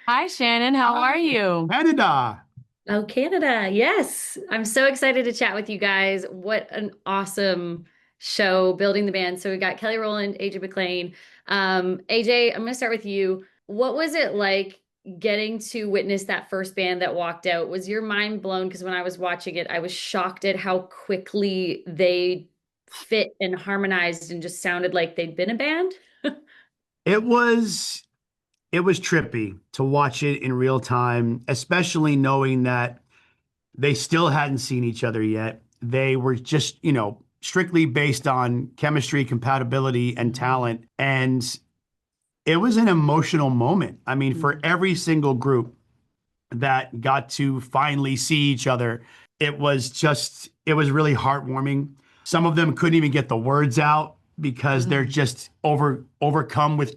Hi, Shannon. How are Hi, you? Canada. Oh, Canada. Yes. I'm so excited to chat with you guys. What an awesome show, Building the Band. So we got Kelly Rowland, AJ McLean. AJ, I'm going to start with you. What was it like getting to witness that first band that walked out? Was your mind blown? Because when I was watching it, I was shocked at how quickly they fit and harmonized and just sounded like they'd been a band. It was it was trippy to watch it in real time, especially knowing that they still hadn't seen each other yet. They were just, strictly based on chemistry, compatibility, and talent. And it was an emotional moment. I mean, for Mhm. every single group that got to finally see each other, it was really heartwarming. Some of them couldn't even get the words out because they're just overcome with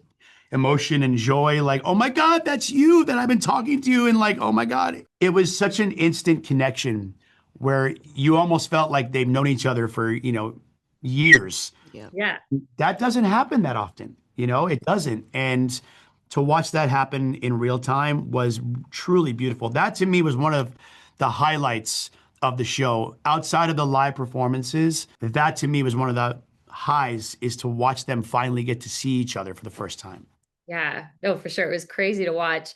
emotion and joy. Like, oh my God, that's you that I've been talking to. And like, oh my God. It was such an instant connection where you almost felt like they've known each other for, years. Yeah. Yeah. That doesn't happen that often, it doesn't. And to watch that happen in real time was truly beautiful. That to me was one of the highlights of the show. Outside of the live performances, that to me was one of the highs, is to watch them finally get to see each other for the first time. Yeah, no, for sure. It was crazy to watch.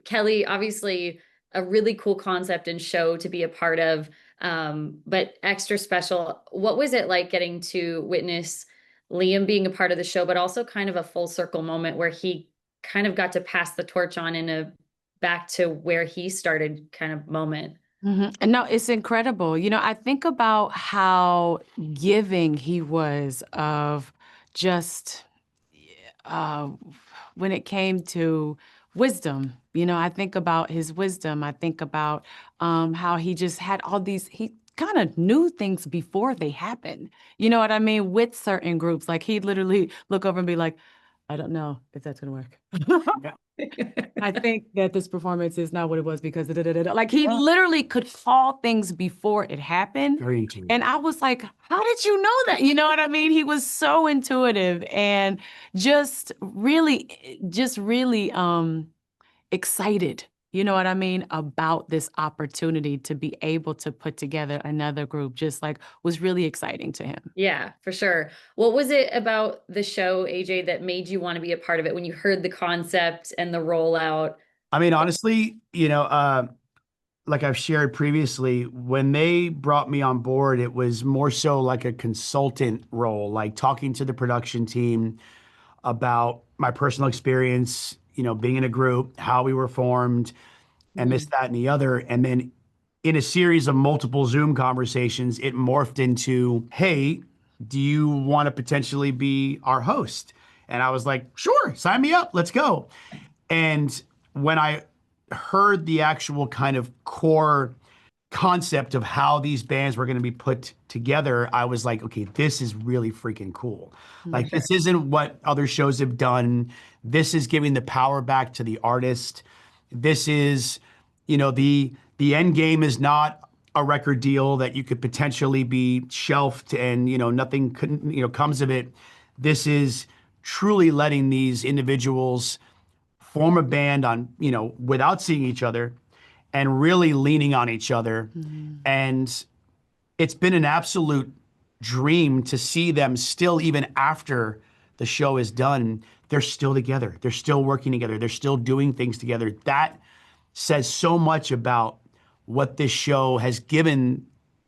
Kelly, obviously a really cool concept and show to be a part of, but extra special. What was it like getting to witness Liam being a part of the show, but also kind of a full circle moment where he kind of got to pass the torch on in a back to where he started kind of moment? And no, it's incredible. I think about how giving he was of just uh, when it came to wisdom. I think about his wisdom. I think about how he just had all these, he kind of knew things before they happened. You know what I mean? With certain groups, like he'd literally look over and be like, I don't know if that's going to work. Yeah. I think that this performance is not what it was because like he literally could call things before it happened. Very intuitive. And I was like, how did you know that? You know what I mean? He was so intuitive and just really excited, you know what I mean, about this opportunity to be able to put together another group, just like was really exciting to him. Yeah, for sure. What was it about the show, AJ, that made you want to be a part of it when you heard the concept and the rollout? I mean, honestly, like I've shared previously, when they brought me on board, it was more so like a consultant role, like talking to the production team about my personal experience, being in a group, how we were formed, and this, Mhm. that, and the other. And then in a series of multiple Zoom conversations, it morphed into, hey, do you want to potentially be our host? And I was like, sure, sign me up, let's go. And when I heard the actual kind of core concept of how these bands were going to be put together, I was like, okay, this is really freaking cool. For Like, Mhm. sure. this isn't what other shows have done. This is giving the power back to the artist. This is, the end game is not a record deal that you could potentially be shelved and, nothing couldn't, comes of it. This is truly letting these individuals form a band on, without seeing each other and really leaning on each other. Mhm. And it's been an absolute dream to see them still, even after the show is done, they're still together. They're still working together. They're still doing things together. That says so much about what this show has given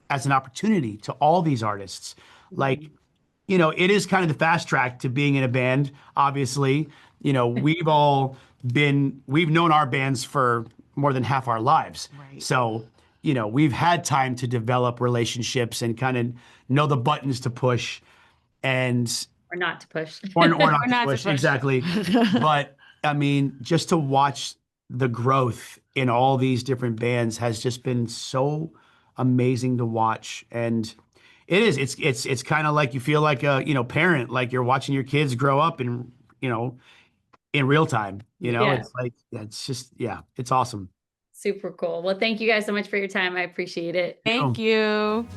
as an opportunity to all these artists. Like, Mhm. it is kind of the fast track to being in a band, obviously. We've known our bands for more than half our lives. Right. So, we've had time to develop relationships and kind of know the buttons to push and Or not to push. or Or not to not to push, push. exactly. But I mean, just to watch the growth in all these different bands has just been so amazing to watch. And it's kind of like you feel like a, parent, like you're watching your kids grow up you know, in real time. Yeah, It's like, yeah, it's just, yeah, it's awesome. super cool. Well, thank you guys so much for your time. I appreciate it. Thank you.